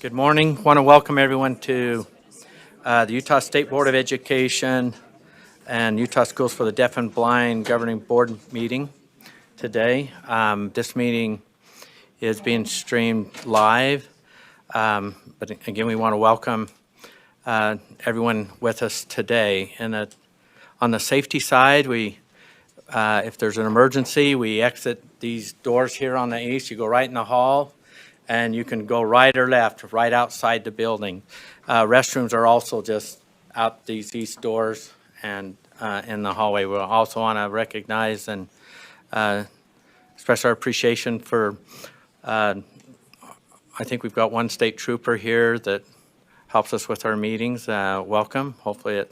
Good morning. Want to welcome everyone to the Utah State Board of Education and Utah Schools for the Deaf and Blind Governing Board meeting today. This meeting is being streamed live, but again, we want to welcome everyone with us today. And on the safety side, if there's an emergency, we exit these doors here on the east. You go right in the hall, and you can go right or left, right outside the building. Restrooms are also just out these east doors and in the hallway. We also want to recognize and express our appreciation for, I think we've got one state trooper here that helps us with our meetings. Welcome. Hopefully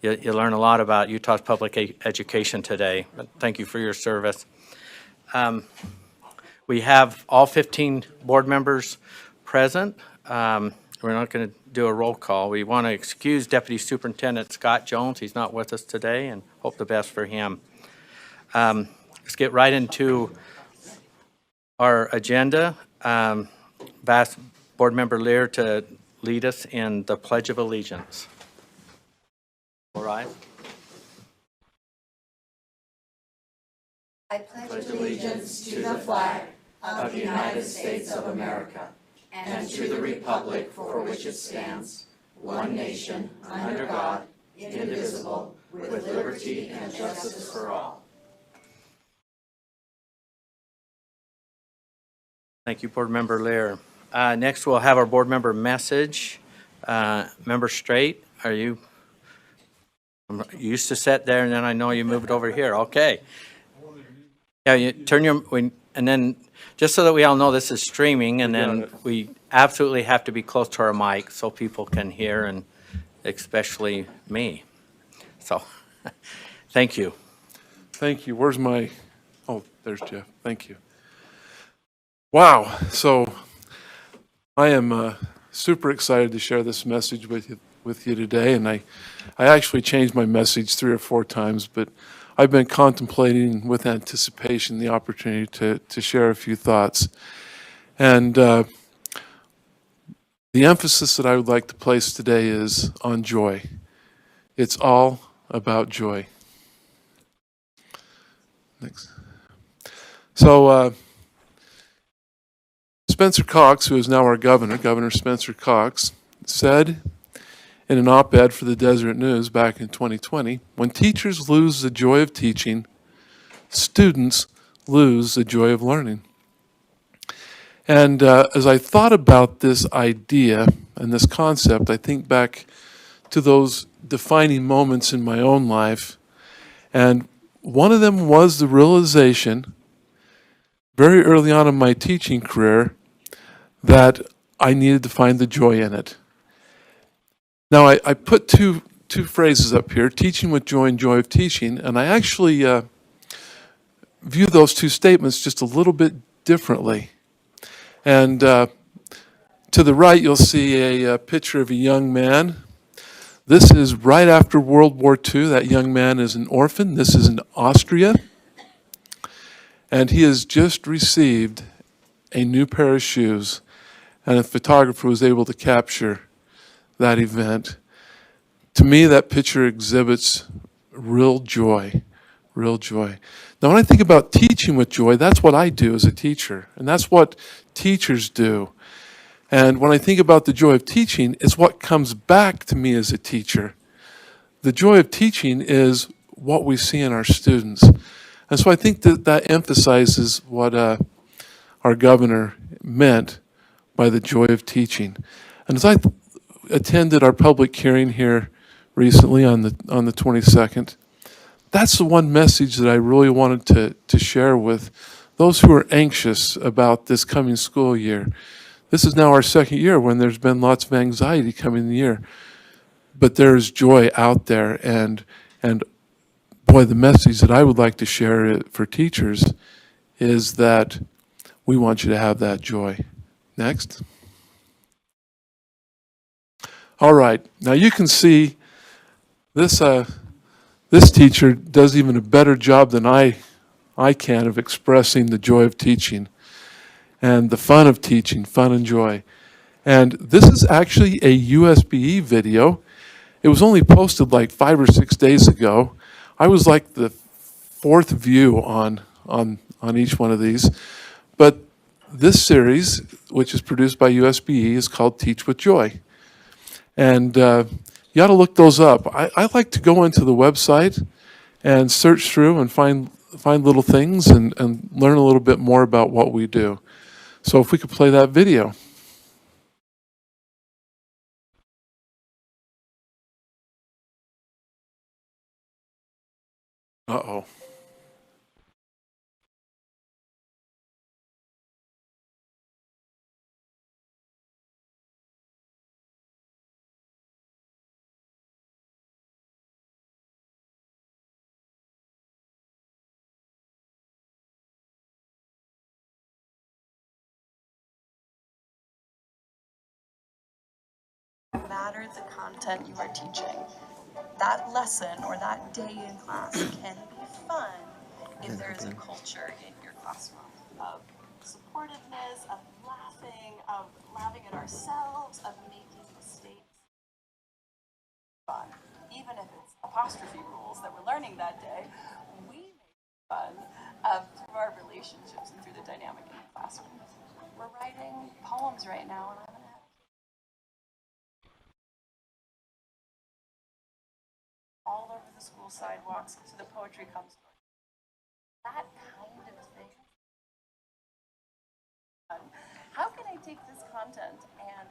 you learn a lot about Utah's public education today. But thank you for your service. We have all 15 board members present. We're not going to do a roll call. We want to excuse Deputy Superintendent Scott Jones. He's not with us today, and hope the best for him. Let's get right into our agenda. Ask Board Member Lear to lead us in the Pledge of Allegiance. All right. I pledge allegiance to the flag of the United States of America and to the republic for which it stands, one nation, under God, indivisible, with liberty and justice for all. Thank you, Board Member Lear. Next, we'll have our board member message. Member Straight, are you used to sit there, and then I know you moved over here. Okay. Yeah, you turn your, and then just so that we all know this is streaming, and then we absolutely have to be close to our mic so people can hear, and especially me. So, thank you. Thank you. Where's my, oh, there's Jeff. Thank you. Wow. So I am super excited to share this message with you today, and I actually changed my message 3 or 4 times, but I've been contemplating with anticipation the opportunity to share a few thoughts. And the emphasis that I would like to place today is on joy. It's all about joy. Next. So Spencer Cox, who is now our governor, Governor Spencer Cox, said in an op-ed for the Deseret News back in 2020, when teachers lose the joy of teaching, students lose the joy of learning. And as I thought about this idea and this concept, I think back to those defining moments in my own life. And one of them was the realization very early on in my teaching career that I needed to find the joy in it. Now, I put two phrases up here, teaching with joy and joy of teaching, and I actually view those two statements just a little bit differently. And to the right, you'll see a picture of a young man. This is right after World War II. That young man is an orphan. This is in Austria. And he has just received a new pair of shoes, and a photographer was able to capture that event. To me, that picture exhibits real joy, real joy. Now, when I think about teaching with joy, that's what I do as a teacher, and that's what teachers do. And when I think about the joy of teaching, it's what comes back to me as a teacher. The joy of teaching is what we see in our students. And so I think that emphasizes what our governor meant by the joy of teaching. And as I attended our public hearing here recently on the 22nd, that's the one message that I really wanted to share with those who are anxious about this coming school year. This is now our second year when there's been lots of anxiety coming in the year, but there is joy out there, and boy, the message that I would like to share for teachers is that we want you to have that joy. Next. All right, now you can see this teacher does even a better job than I can of expressing the joy of teaching. and the fun of teaching, fun and joy. And this is actually a USB video. It was only posted like 5 or 6 days ago. I was like the fourth view on each one of these. But this series, which is produced by USBE, is called Teach with Joy. And you ought to look those up. I like to go into the website and search through and find little things and learn a little bit more about what we do. So if we could play that video. Uh-oh. Matter the content you are teaching. That lesson or that day in class can be fun if there is a culture in your classroom of supportiveness, of laughing at ourselves, of making mistakes. Fun. Even if it's apostrophe rules that we're learning that day, we make fun through our relationships and through the dynamic in the classroom. We're writing poems right now, and I'm gonna all over the school sidewalks, so the poetry comes to us. That kind of thing. How can I take this content and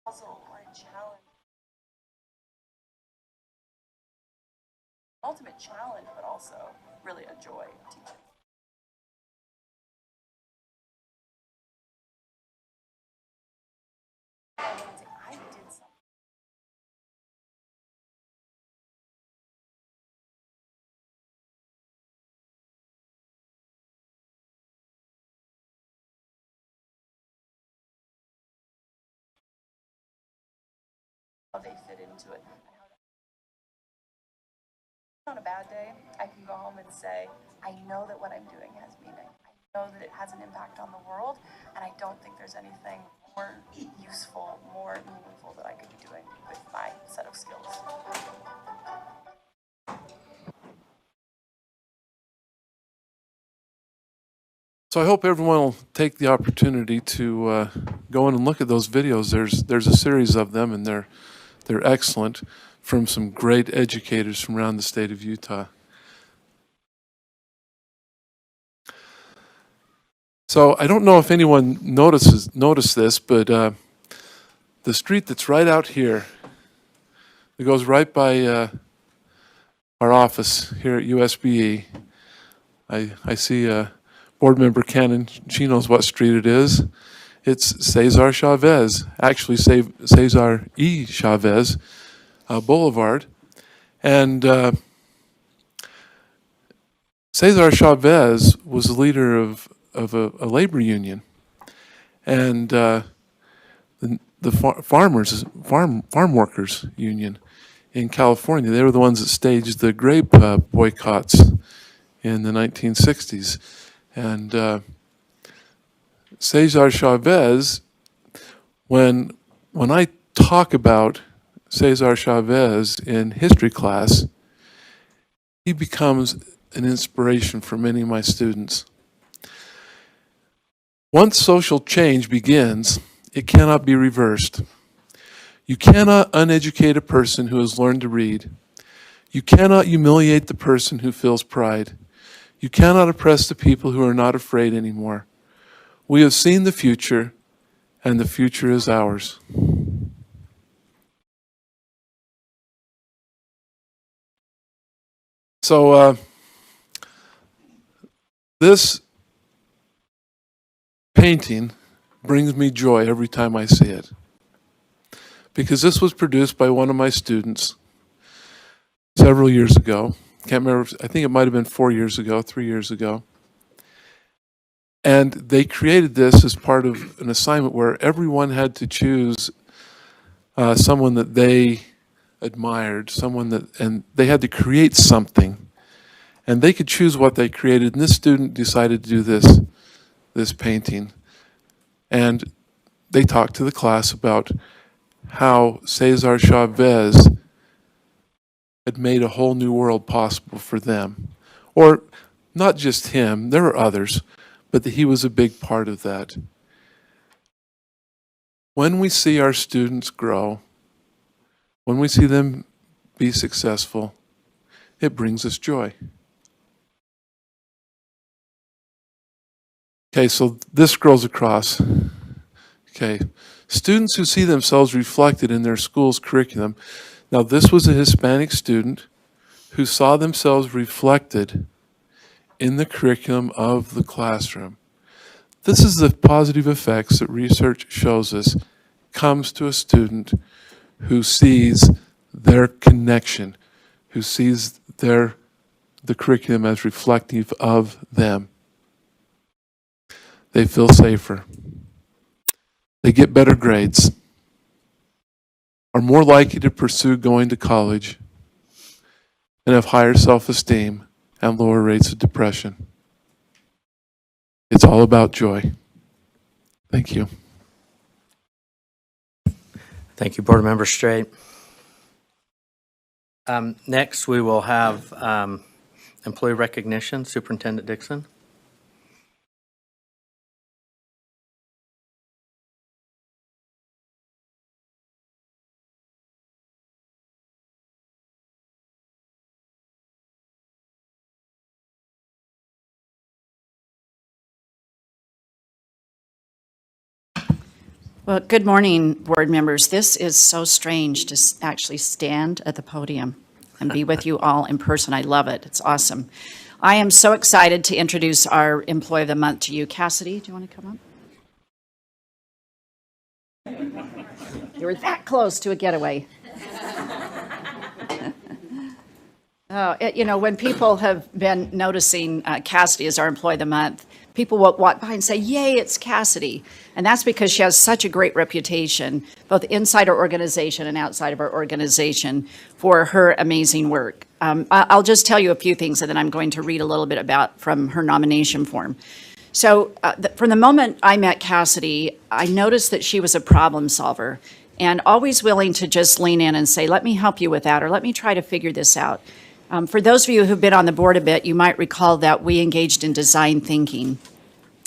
puzzle or a challenge? Ultimate challenge, but also really a joy of teaching. I did something. How they fit into it. On a bad day, I can go home and say, I know that what I'm doing has meaning. I know that it has an impact on the world, and I don't think there's anything more useful, more meaningful that I could be doing with my set of skills. So I hope everyone will take the opportunity to go in and look at those videos. There's a series of them, and they're excellent, from some great educators from around the state of Utah. So I don't know if anyone noticed this, but the street that's right out here, it goes right by our office here at USBE. I see Board Member Cannon. She knows what street it is. It's Cesar Chavez, actually Cesar E. Chavez Boulevard. And Cesar Chavez was the leader of a labor union. And the farm workers union in California, they were the ones that staged the grape boycotts in the 1960s. And Cesar Chavez, when I talk about Cesar Chavez in history class, he becomes an inspiration for many of my students. Once social change begins, it cannot be reversed. You cannot uneducate a person who has learned to read. You cannot humiliate the person who feels pride. You cannot oppress the people who are not afraid anymore. We have seen the future, and the future is ours. So this painting brings me joy every time I see it, because this was produced by one of my students several years ago. Can't remember, I think it might have been 4 years ago, 3 years ago. And they created this as part of an assignment where everyone had to choose someone that they admired, and they had to create something. And they could choose what they created, and this student decided to do this painting. And they talked to the class about how Cesar Chavez had made a whole new world possible for them. Or not just him, there were others, but that he was a big part of that. When we see our students grow, when we see them be successful, it brings us joy. Okay, so this scrolls across. Okay, students who see themselves reflected in their school's curriculum. Now, this was a Hispanic student who saw themselves reflected in the curriculum of the classroom. This is the positive effects that research shows us comes to a student who sees their connection, who sees the curriculum as reflective of them. They feel safer. They get better grades, are more likely to pursue going to college, and have higher self-esteem and lower rates of depression. It's all about joy. Thank you. Thank you, Board Member Straight. Next, we will have employee recognition. Superintendent Dixon. Well, good morning, board members. This is so strange to actually stand at the podium and be with you all in person. I love it. It's awesome. I am so excited to introduce our Employee of the Month to you. Cassidy, do you want to come up? You were that close to a getaway. When people have been noticing Cassidy as our Employee of the Month, people will walk by and say, yay, it's Cassidy. And that's because she has such a great reputation, both inside our organization and outside of our organization, for her amazing work. I'll just tell you a few things, and then I'm going to read a little bit about from her nomination form. So from the moment I met Cassidy, I noticed that she was a problem solver and always willing to just lean in and say, let me help you with that, or let me try to figure this out. For those of you who've been on the board a bit, you might recall that we engaged in design thinking.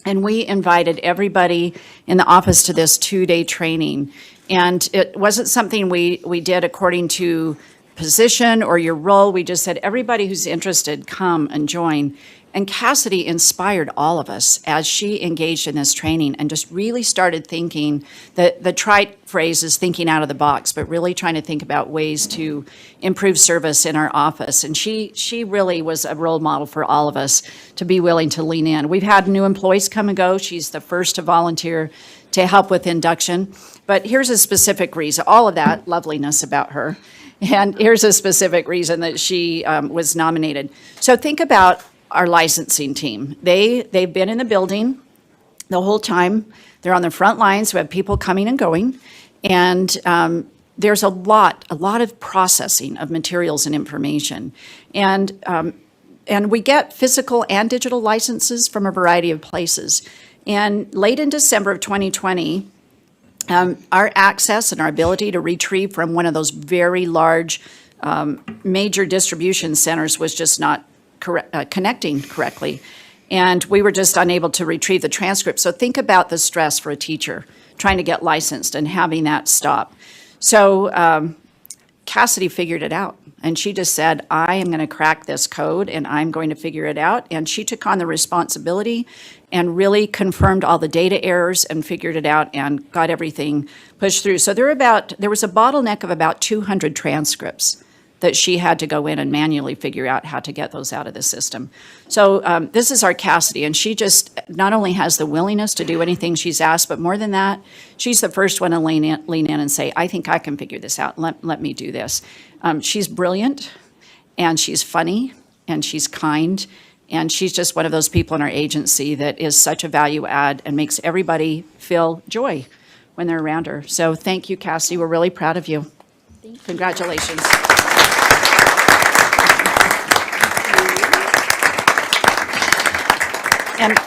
And we invited everybody in the office to this 2-day training. And it wasn't something we did according to position or your role. We just said, everybody who's interested, come and join. And Cassidy inspired all of us as she engaged in this training and just really started thinking, the trite phrase is thinking out of the box, but really trying to think about ways to improve service in our office. And she really was a role model for all of us to be willing to lean in. We've had new employees come and go. She's the first to volunteer to help with induction. But here's a specific reason, all of that loveliness about her. And here's a specific reason that she was nominated. So think about our licensing team. They've been in the building the whole time. They're on the front lines. We have people coming and going. And there's a lot of processing of materials and information. And we get physical and digital licenses from a variety of places. And late in December of 2020, our access and our ability to retrieve from one of those very large major distribution centers was just not connecting correctly. And we were just unable to retrieve the transcript. So think about the stress for a teacher trying to get licensed and having that stop. So Cassidy figured it out. And she just said, I am going to crack this code and I'm going to figure it out. And she took on the responsibility and really confirmed all the data errors and figured it out and got everything pushed through. So there was a bottleneck of about 200 transcripts that she had to go in and manually figure out how to get those out of the system. So this is our Cassidy, and she just not only has the willingness to do anything she's asked, but more than that, she's the first one to lean in and say, I think I can figure this out. Let me do this. She's brilliant, and she's funny, and she's kind, and she's just one of those people in our agency that is such a value add and makes everybody feel joy when they're around her. So thank you, Cassidy. We're really proud of you. Congratulations. And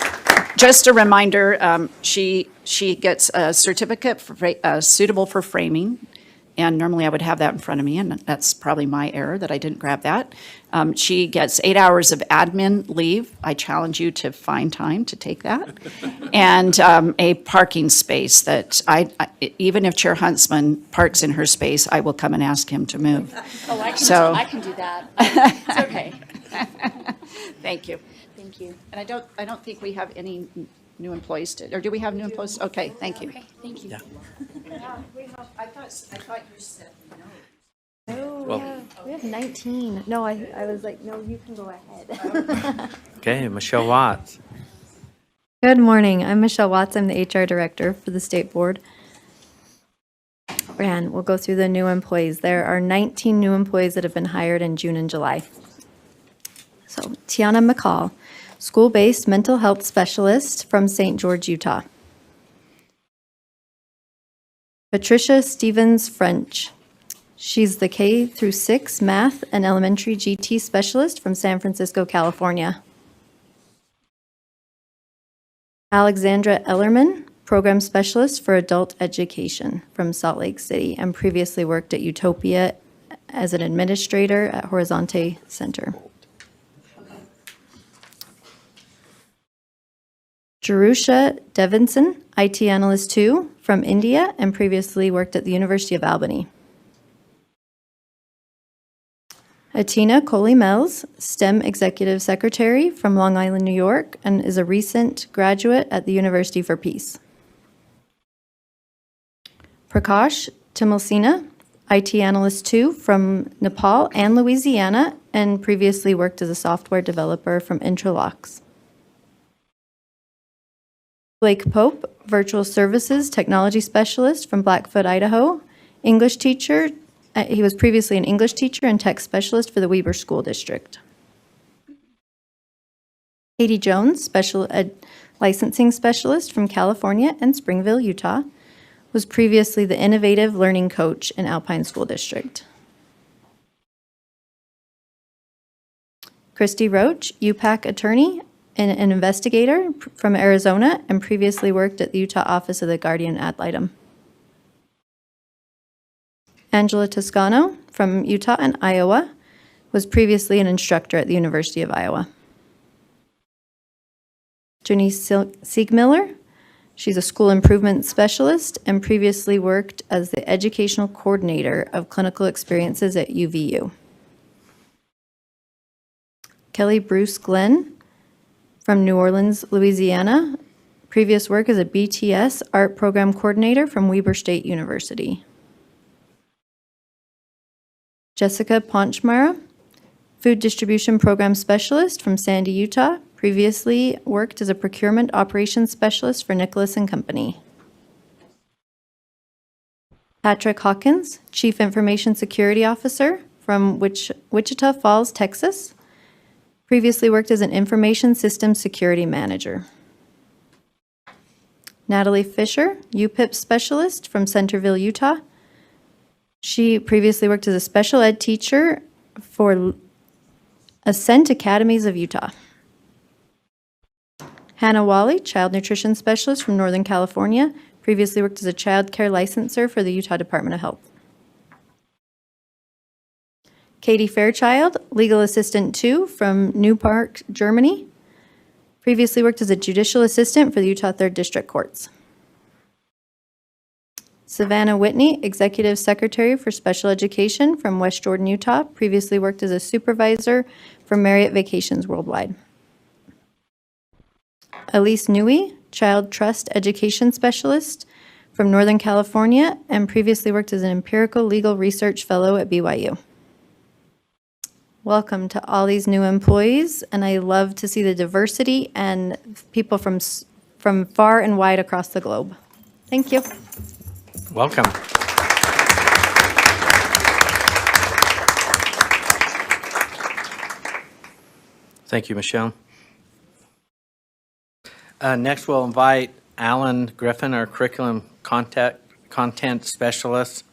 just a reminder, she gets a certificate suitable for framing, and normally I would have that in front of me, and that's probably my error that I didn't grab that. She gets 8 hours of admin leave. I challenge you to find time to take that. And a parking space that even if Chair Huntsman parks in her space, I will come and ask him to move. Oh, I can, So- I can do that. It's okay. Thank you. Thank you. And I don't think we have any new employees or do we have new employees? Okay, thank you. Okay, thank you. Yeah. I thought you said no. Oh, Well- yeah, we have 19. No, I was like, no, you can go ahead. Okay, Michelle Watts. Good morning. I'm Michelle Watts. I'm the HR Director for the State Board. And we'll go through the new employees. There are 19 new employees that have been hired in June and July. So Tiana McCall, school-based mental health specialist from St. George, Utah. Patricia Stevens French. She's the K through 6 math and elementary GT specialist from San Francisco, California. Alexandra Ellerman, program specialist for adult education from Salt Lake City, and previously worked at Utopia as an administrator at Horizonte Center. Jerusha Devinson, IT analyst 2 from India, and previously worked at the University of Albany. Atina Coley-Mells, STEM Executive Secretary from Long Island, New York, and is a recent graduate at the University for Peace. Prakash Timilsina, IT Analyst 2 from Nepal and Louisiana, and previously worked as a software developer from Interlocks. Blake Pope, Virtual Services Technology Specialist from Blackfoot, Idaho, English teacher. He was previously an English teacher and tech specialist for the Weber School District. Katie Jones, special ed licensing specialist from California and Springville, Utah, was previously the innovative learning coach in Alpine School District. Christy Roach, UPAC attorney and an investigator from Arizona, and previously worked at the Utah office of the Guardian ad litem. Angela Toscano from Utah and Iowa, was previously an instructor at the University of Iowa. Janice Siegmiller, she's a school improvement specialist and previously worked as the educational coordinator of clinical experiences at UVU. Kelly Bruce Glenn from New Orleans, Louisiana, previous work as a BTS art program coordinator from Weber State University. Jessica Ponchmara, food distribution program specialist from Sandy, Utah, previously worked as a procurement operations specialist for Nicholas and Company. Patrick Hawkins, chief information security officer from Wichita Falls, Texas, previously worked as an information systems security manager. Natalie Fisher, UPIP specialist from Centerville, Utah. She previously worked as a special ed teacher for Ascent Academies of Utah. Hannah Wally, child nutrition specialist from Northern California, previously worked as a child care licensor for the Utah Department of Health. Katie Fairchild, legal assistant 2 from New Park, Germany, previously worked as a judicial assistant for the Utah 3rd District Courts. Savannah Whitney, Executive Secretary for Special Education from West Jordan, Utah, previously worked as a supervisor for Marriott Vacations Worldwide. Elise Newey, Child Trust Education Specialist from Northern California, and previously worked as an Empirical Legal Research Fellow at BYU. Welcome to all these new employees, and I love to see the diversity and people from far and wide across the globe. Thank you. Welcome. Thank you, Michelle. Next, we'll invite Alan Griffin, our curriculum content specialist.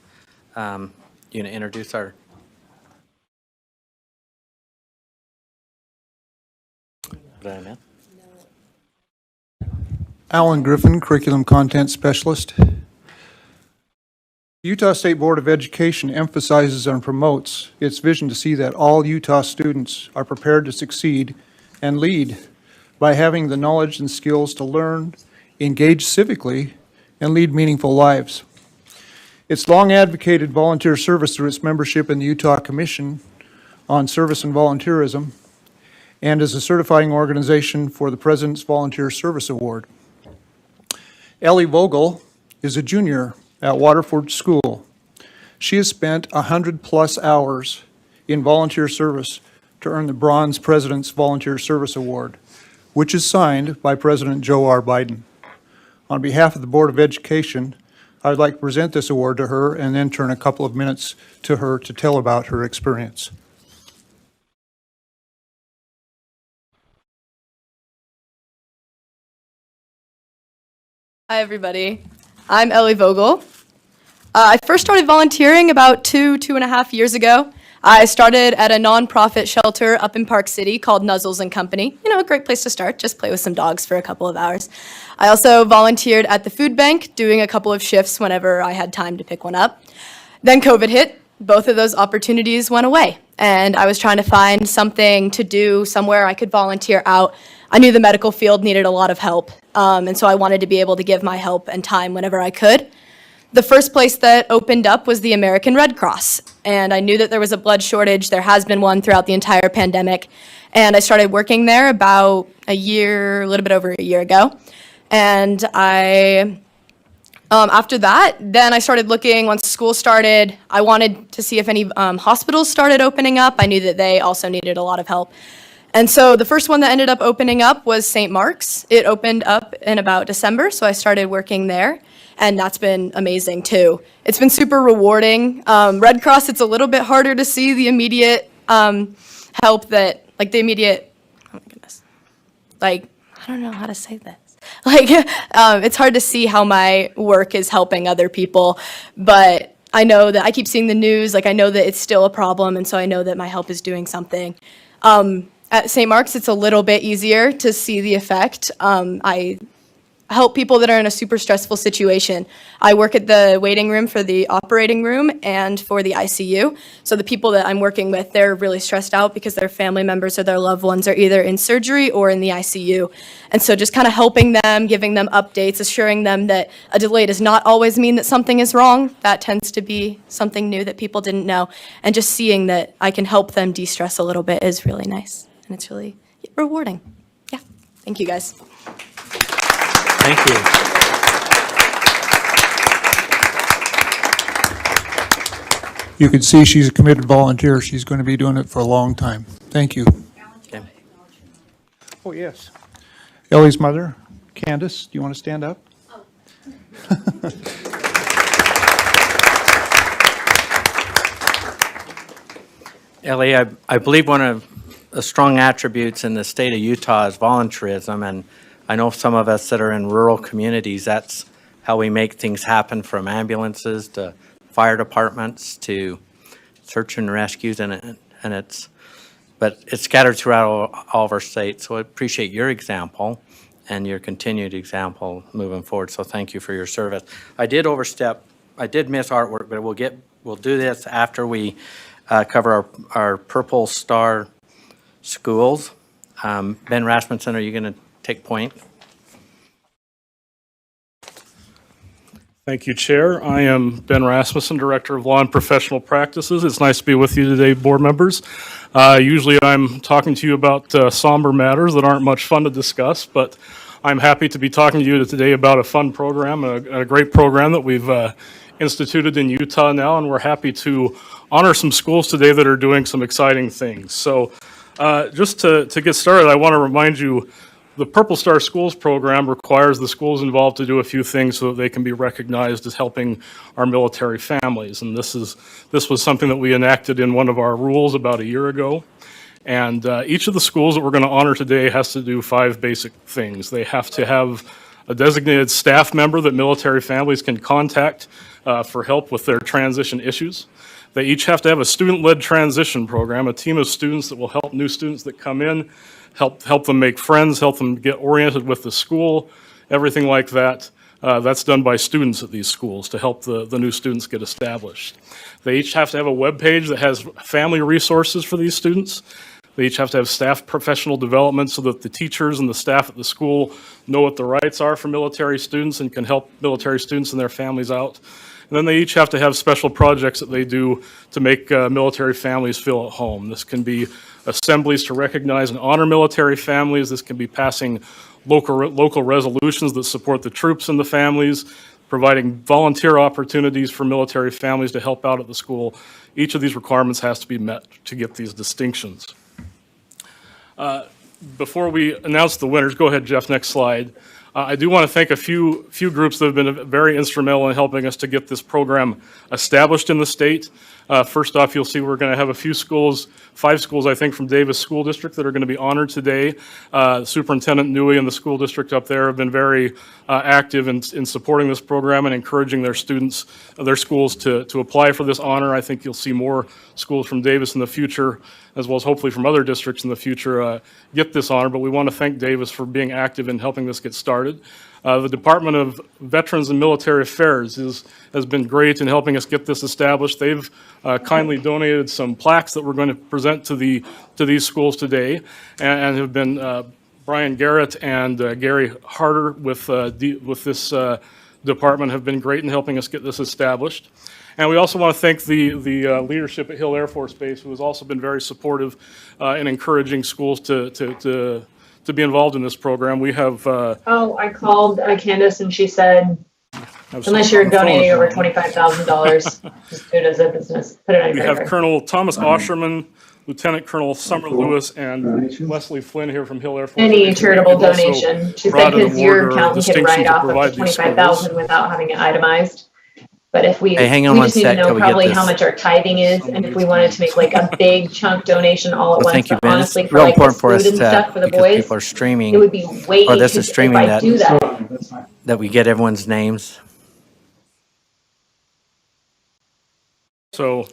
You know, introduce our. Did I miss? Alan Griffin, Curriculum Content Specialist. The Utah State Board of Education emphasizes and promotes its vision to see that all Utah students are prepared to succeed and lead by having the knowledge and skills to learn, engage civically, and lead meaningful lives. It's long advocated volunteer service through its membership in the Utah Commission on Service and Volunteerism, and is a certifying organization for the President's Volunteer Service Award. Ellie Vogel is a junior at Waterford School. She has spent 100-plus hours in volunteer service to earn the Bronze President's Volunteer Service Award, which is signed by President Joe R. Biden. On behalf of the Board of Education, I would like to present this award to her and then turn a couple of minutes to her to tell about her experience. Hi, everybody. I'm Ellie Vogel. I first started volunteering about 2.5 years ago. I started at a nonprofit shelter up in Park City called Nuzzles and Company. You know, a great place to start, just play with some dogs for a couple of hours. I also volunteered at the food bank, doing a couple of shifts whenever I had time to pick one up. Then COVID hit. Both of those opportunities went away, and I was trying to find something to do, somewhere I could volunteer out. I knew the medical field needed a lot of help, and so I wanted to be able to give my help and time whenever I could. The first place that opened up was the American Red Cross, and I knew that there was a blood shortage. There has been one throughout the entire pandemic, and I started working there about a little bit over a year ago. And after that, then I started looking. Once school started, I wanted to see if any hospitals started opening up. I knew that they also needed a lot of help. And so the first one that ended up opening up was St. Mark's. It opened up in about December, so I started working there, and that's been amazing too. It's been super rewarding. Red Cross, it's a little bit harder to see the immediate help that, like the immediate, oh my goodness, like, I don't know how to say this. Like, it's hard to see how my work is helping other people, but I know that I keep seeing the news, like I know that it's still a problem, and so I know that my help is doing something. At St. Mark's, it's a little bit easier to see the effect. I help people that are in a super stressful situation. I work at the waiting room for the operating room and for the ICU. So the people that I'm working with, they're really stressed out because their family members or their loved ones are either in surgery or in the ICU. And so just kind of helping them, giving them updates, assuring them that a delay does not always mean that something is wrong. That tends to be something new that people didn't know. And just seeing that I can help them de-stress a little bit is really nice. And it's really rewarding. Yeah, thank you guys. Thank you. You can see she's a committed volunteer. She's going to be doing it for a long time. Thank you. Okay. Oh, yes. Ellie's mother, Candace, do you want to stand up? Ellie, I believe one of the strong attributes in the state of Utah is volunteerism, and I know some of us that are in rural communities, that's how we make things happen, from ambulances to fire departments to search and rescues, but it's scattered throughout all of our states. So I appreciate your example and your continued example moving forward. So thank you for your service. I did miss artwork, but we'll do this after we cover our Purple Star schools. Ben Rasmussen, are you going to take point? Thank you, Chair. I am Ben Rasmussen, Director of Law and Professional Practices. It's nice to be with you today, board members. Usually I'm talking to you about somber matters that aren't much fun to discuss, but I'm happy to be talking to you today about a fun program, a great program that we've instituted in Utah now, and we're happy to honor some schools today that are doing some exciting things. So just to get started, I want to remind you the Purple Star Schools program requires the schools involved to do a few things so that they can be recognized as helping our military families. And this was something that we enacted in one of our rules about a year ago. And each of the schools that we're going to honor today has to do 5 basic things. They have to have a designated staff member that military families can contact for help with their transition issues. They each have to have a student-led transition program, a team of students that will help new students that come in, help them make friends, help them get oriented with the school, everything like that. That's done by students at these schools to help the new students get established. They each have to have a web page that has family resources for these students. They each have to have staff professional development so that the teachers and the staff at the school know what the rights are for military students and can help military students and their families out. And then they each have to have special projects that they do to make military families feel at home. This can be assemblies to recognize and honor military families. This can be passing local resolutions that support the troops and the families, providing volunteer opportunities for military families to help out at the school. Each of these requirements has to be met to get these distinctions. Before we announce the winners, go ahead, Jeff, next slide. I do want to thank a few groups that have been very instrumental in helping us to get this program established in the state. First off, you'll see we're going to have a few schools, 5 schools, I think, from Davis School District that are going to be honored today. Superintendent Newey and the school district up there have been very active in supporting this program and encouraging their students, their schools to apply for this honor. I think you'll see more schools from Davis in the future, as well as hopefully from other districts in the future, get this honor. But we want to thank Davis for being active in helping this get started. The Department of Veterans and Military Affairs has been great in helping us get this established. They've kindly donated some plaques that we're going to present to these schools today, and have been Brian Garrett and Gary Harder with this department have been great in helping us get this established. And we also want to thank the leadership at Hill Air Force Base, who has also been very supportive in encouraging schools to be involved in this program. We have. I called Candace and she said, unless you're donating over $25,000, just do it as a business. Put it on your We credit have card. Colonel Thomas Osherman, Lieutenant Colonel Summer Lewis, and Leslie Flynn here from Hill Air Force. Any Base. charitable They've also donation. She brought said an because your award or accountant can distinction write to off up provide to these 25,000 schools. without having it itemized. But if we, Hey, hang on we one just need to sec till know we get probably how this. much our tithing is, and if we wanted to make like a big chunk donation all at Well, once. thank you, But Ben. It's honestly, for real like the important for us food and to, stuff for the because boys, people are streaming, it would be way. or this is 'cause streaming if I that- do that, that we get everyone's names. So,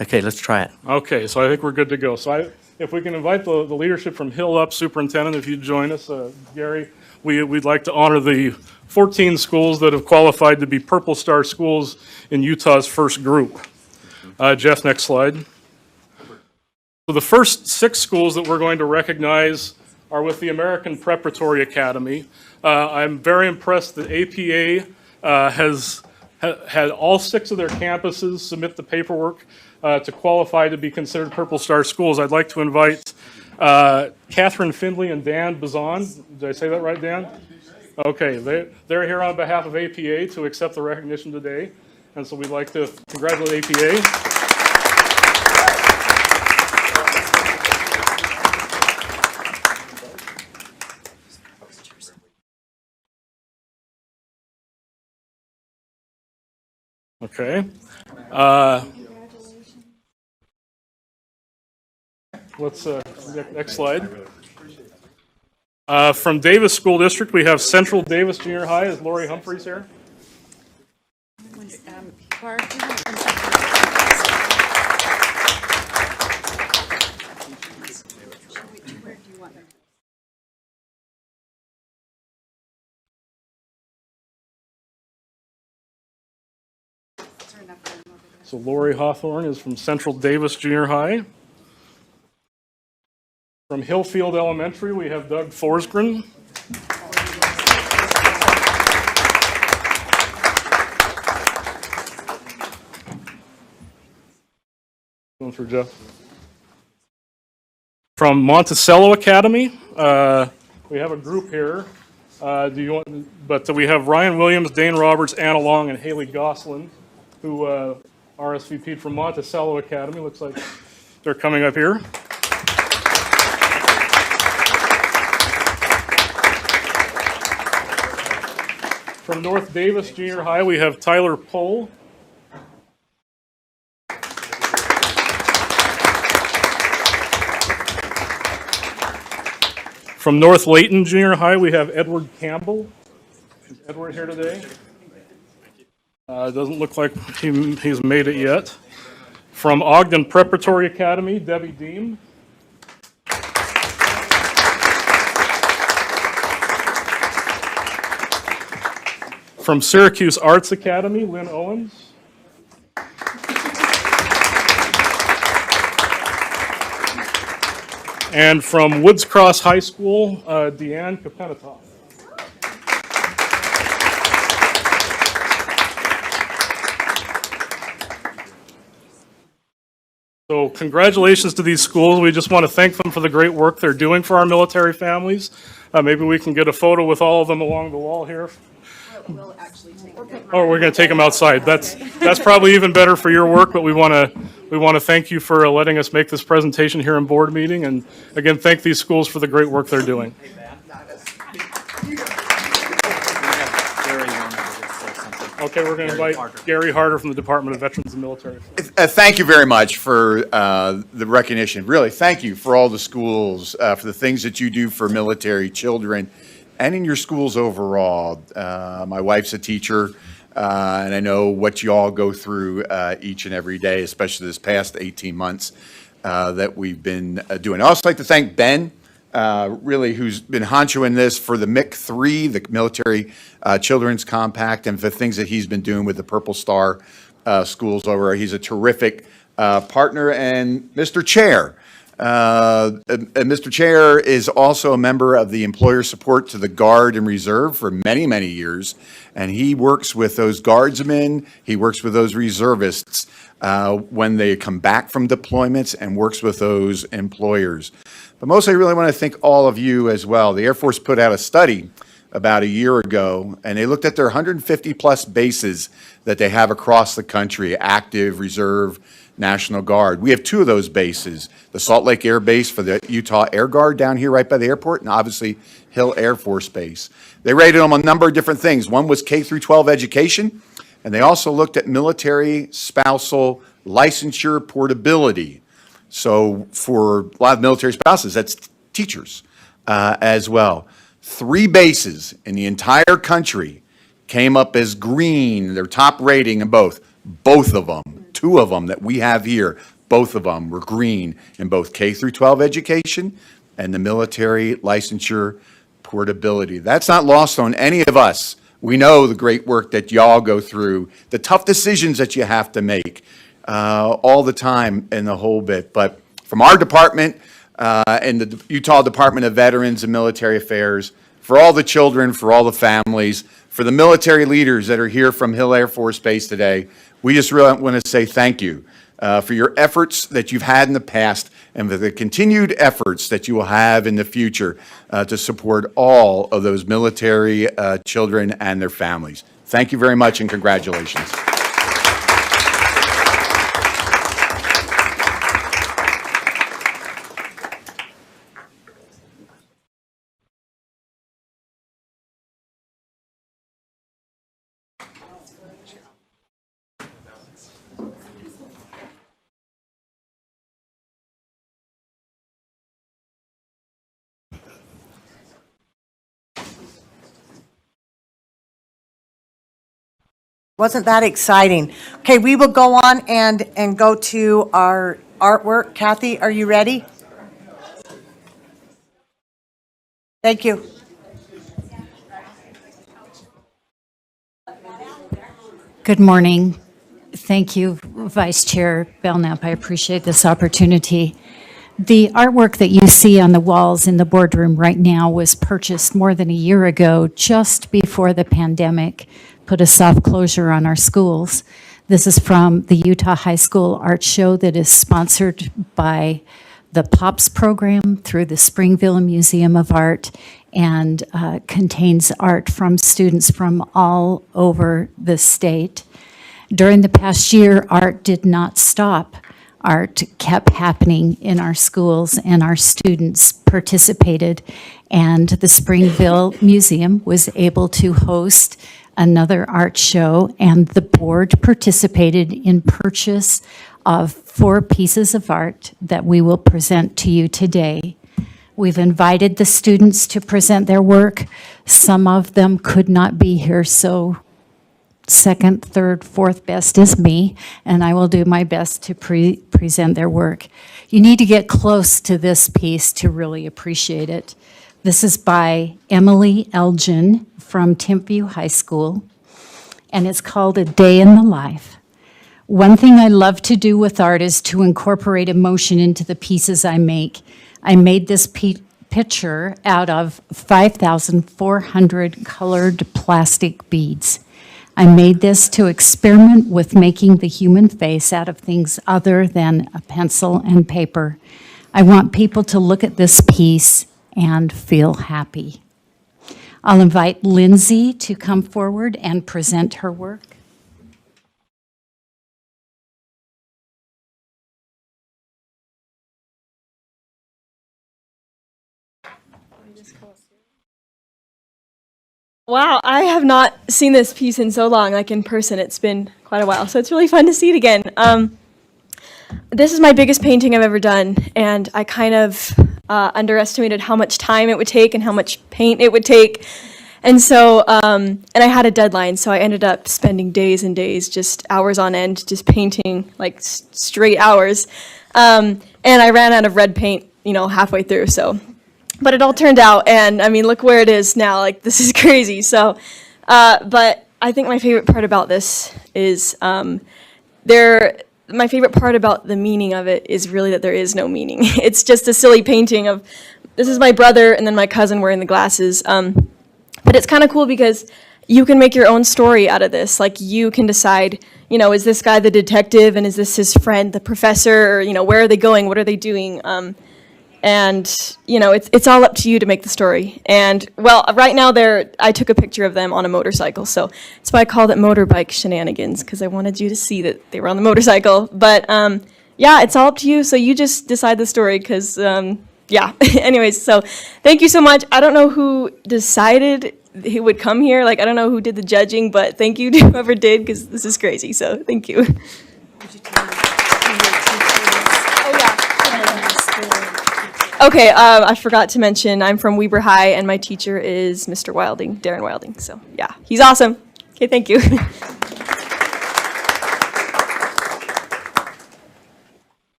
Okay, let's try it. okay, so I think we're good to go. So if we can invite the leadership from Hill up, Superintendent, if you'd join us, Gary, we'd like to honor the 14 schools that have qualified to be Purple Star schools in Utah's first group. Jeff, next slide. So the first 6 schools that we're going to recognize are with the American Preparatory Academy. I'm very impressed that APA has had all 6 of their campuses submit the paperwork to qualify to be considered Purple Star schools. I'd like to invite Catherine Findley and Dan Bazan. Did I say that right, Dan? Okay, they're here on behalf of APA to accept the recognition today, and so we'd like to congratulate APA. Okay. Let's, next slide. From Davis School District, we have Central Davis Junior High. Is Lori Humphreys here? So Lori Hawthorne is from Central Davis Junior High. From Hillfield Elementary, we have Doug Forsgren. Going for Jeff. From Monticello Academy, we have a group here. Do you want? But we have Ryan Williams, Dane Roberts, Anna Long, and Haley Goslin, who RSVP'd from Monticello Academy. Looks like they're coming up here. From North Davis Junior High, we have Tyler Pohl. From North Layton Junior High, we have Edward Campbell. Is Edward here today? Doesn't look like he's made it yet. From Ogden Preparatory Academy, Debbie Deem. From Syracuse Arts Academy, Lynn Owens. And from Woods Cross High School, Deanne Kapenatoff. So congratulations to these schools. We just want to thank them for the great work they're doing for our military families. Maybe we can get a photo with all of them along the wall here. Oh, we're going to take them outside. That's probably even better for your work, but we want to thank you for letting us make this presentation here in board meeting, and again, thank these schools for the great work they're doing. Okay, we're going to invite Gary Harder from the Department of Veterans and Military Affairs. Thank you very much for the recognition. Really, thank you for all the schools, for the things that you do for military children and in your schools overall. My wife's a teacher, and I know what you all go through each and every day, especially this past 18 months that we've been doing. I'd also like to thank Ben, really, who's been honchoing this for the MIC-3, the Military Children's Compact, and for the things that he's been doing with the Purple Star schools over. He's a terrific partner. And Mr. Chair, Mr. Chair is also a member of the Employer Support to the Guard and Reserve for many, many years, and he works with those guardsmen, he works with those reservists when they come back from deployments, and works with those employers. But mostly I really want to thank all of you as well. The Air Force put out a study about a year ago, and they looked at their 150 plus bases that they have across the country, active, reserve, National Guard. We have two of those bases, the Salt Lake Air Base for the Utah Air Guard down here right by the airport, and obviously Hill Air Force Base. They rated them on a number of different things. One was K through 12 education, and they also looked at military spousal licensure portability. So for a lot of military spouses, that's teachers as well. 3 bases in the entire country came up as green, their top rating in both. Both of them, 2 of them that we have here, both of them were green in both K through 12 education and the military licensure portability. That's not lost on any of us. We know the great work that y'all go through, the tough decisions that you have to make all the time and the whole bit. But from our department and the Utah Department of Veterans and Military Affairs, for all the children, for all the families, for the military leaders that are here from Hill Air Force Base today, we just really want to say thank you for your efforts that you've had in the past and for the continued efforts that you will have in the future to support all of those military children and their families. Thank you very much and congratulations. Wasn't that exciting? Okay, we will go on and go to our artwork. Kathy, are you ready? Thank you. Good morning. Thank you, Vice Chair Belknap. I appreciate this opportunity. The artwork that you see on the walls in the boardroom right now was purchased more than a year ago, just before the pandemic put a soft closure on our schools. This is from the Utah High School Art Show that is sponsored by the POPS program through the Springville Museum of Art, and contains art from students from all over the state. During the past year, art did not stop. Art kept happening in our schools, and our students participated, and the Springville Museum was able to host another art show, and the board participated in purchase of 4 pieces of art that we will present to you today. We've invited the students to present their work. Some of them could not be here, so second, third, fourth best is me, and I will do my best to present their work. You need to get close to this piece to really appreciate it. This is by Emily Elgin from Timpview High School. and it's called A Day in the Life. One thing I love to do with art is to incorporate emotion into the pieces I make. I made this picture out of 5,400 colored plastic beads. I made this to experiment with making the human face out of things other than a pencil and paper. I want people to look at this piece and feel happy. I'll invite Lindsay to come forward and present her work. Wow, I have not seen this piece in so long, like in person. It's been quite a while, so it's really fun to see it again. This is my biggest painting I've ever done, and I kind of underestimated how much time it would take and how much paint it would take. And so, and I had a deadline, so I ended up spending days and days, just hours on end, just painting, like straight hours. And I ran out of red paint, halfway through, so. But it all turned out, and I mean, look where it is now, like, this is crazy. So, but I think my favorite part about this is my favorite part about the meaning of it is really that there is no meaning. It's just a silly painting of, this is my brother and then my cousin wearing the glasses. But it's kind of cool because you can make your own story out of this. Like, you can decide, is this guy the detective and is this his friend, the professor, or, where are they going, what are they doing? And, it's all up to you to make the story. And, well, right now I took a picture of them on a motorcycle, so that's why I called it motorbike shenanigans, because I wanted you to see that they were on the motorcycle. But, yeah, it's all up to you, so you just decide the story, because, yeah. Anyways, so thank you so much. I don't know who decided he would come here. Like, I don't know who did the judging, but thank you to whoever did, because this is crazy, so thank you. Okay, I forgot to mention, I'm from Weber High, and my teacher is Mr. Wilding, Darren Wilding. So, yeah, he's awesome. Okay, thank you.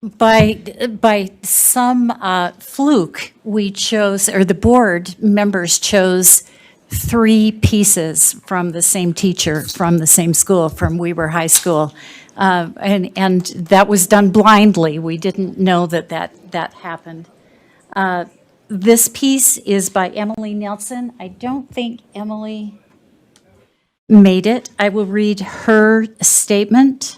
By some fluke, we chose, or the board members chose 3 pieces from the same teacher, from the same school, from Weber High School. And that was done blindly. We didn't know that happened. This piece is by Emily Nelson. I don't think Emily made it. I will read her statement.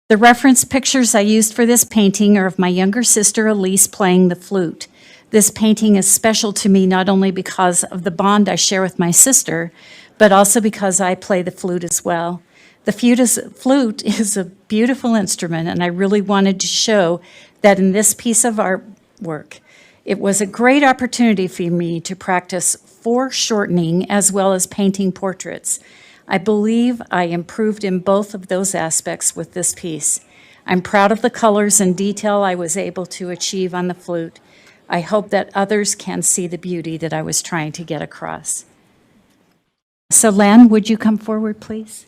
The reference pictures I used for this painting are of my younger sister Elise playing the flute. This painting is special to me not only because of the bond I share with my sister, but also because I play the flute as well. The flute is a beautiful instrument, and I really wanted to show that in this piece of artwork. It was a great opportunity for me to practice foreshortening as well as painting portraits. I believe I improved in both of those aspects with this piece. I'm proud of the colors and detail I was able to achieve on the flute. I hope that others can see the beauty that I was trying to get across. So, Len, would you come forward, please?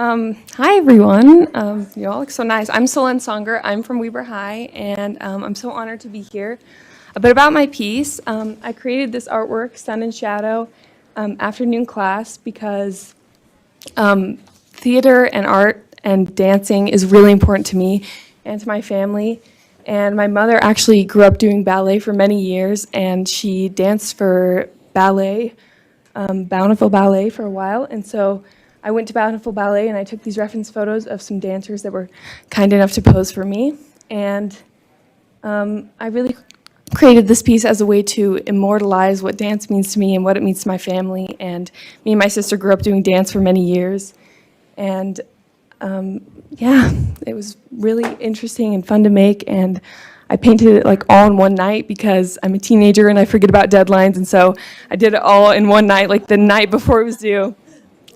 Hi, everyone. You all look so nice. I'm Solen Songer. I'm from Weber High, and I'm so honored to be here. But about my piece, I created this artwork, Sun and Shadow, afternoon class, because theater and art and dancing is really important to me and to my family. And my mother actually grew up doing ballet for many years, and she danced for ballet, Bountiful Ballet, for a while. And so I went to Bountiful Ballet, and I took these reference photos of some dancers that were kind enough to pose for me. And I really created this piece as a way to immortalize what dance means to me and what it means to my family. And me and my sister grew up doing dance for many years. And yeah, it was really interesting and fun to make. And I painted it like all in one night because I'm a teenager and I forget about deadlines. And so I did it all in one night, like the night before it was due.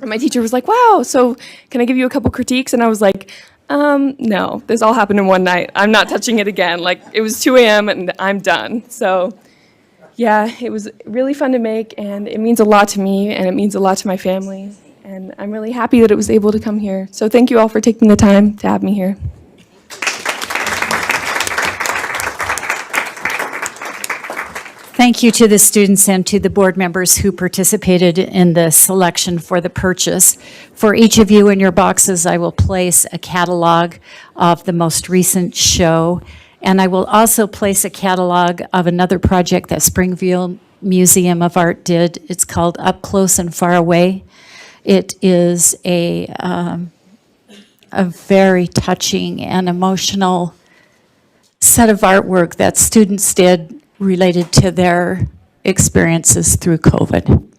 And my teacher was like, wow, so can I give you a couple critiques? And I was like, no, this all happened in one night. I'm not touching it again. Like, it was 2 a.m. and I'm done. So, yeah, it was really fun to make, and it means a lot to me, and it means a lot to my family. And I'm really happy that it was able to come here. So thank you all for taking the time to have me here. Thank you to the students and to the board members who participated in the selection for the purchase. For each of you in your boxes, I will place a catalog of the most recent show, and I will also place a catalog of another project that Springfield Museum of Art did. It's called Up Close and Far Away. It is a very touching and emotional set of artwork that students did related to their experiences through COVID.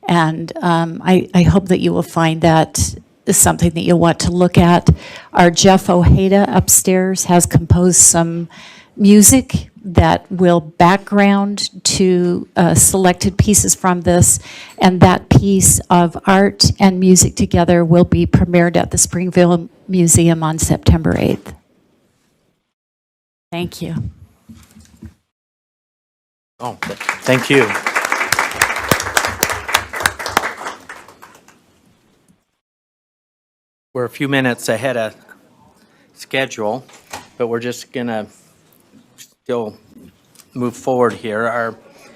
And I hope that you will find that is something that you'll want to look at. Our Jeff Ojeda upstairs has composed some music that will background to selected pieces from this, and that piece of art and music together will be premiered at the Springfield Museum on September 8th. Thank you. Oh, thank you. We're a few minutes ahead of schedule, but we're just going to still move forward here. Our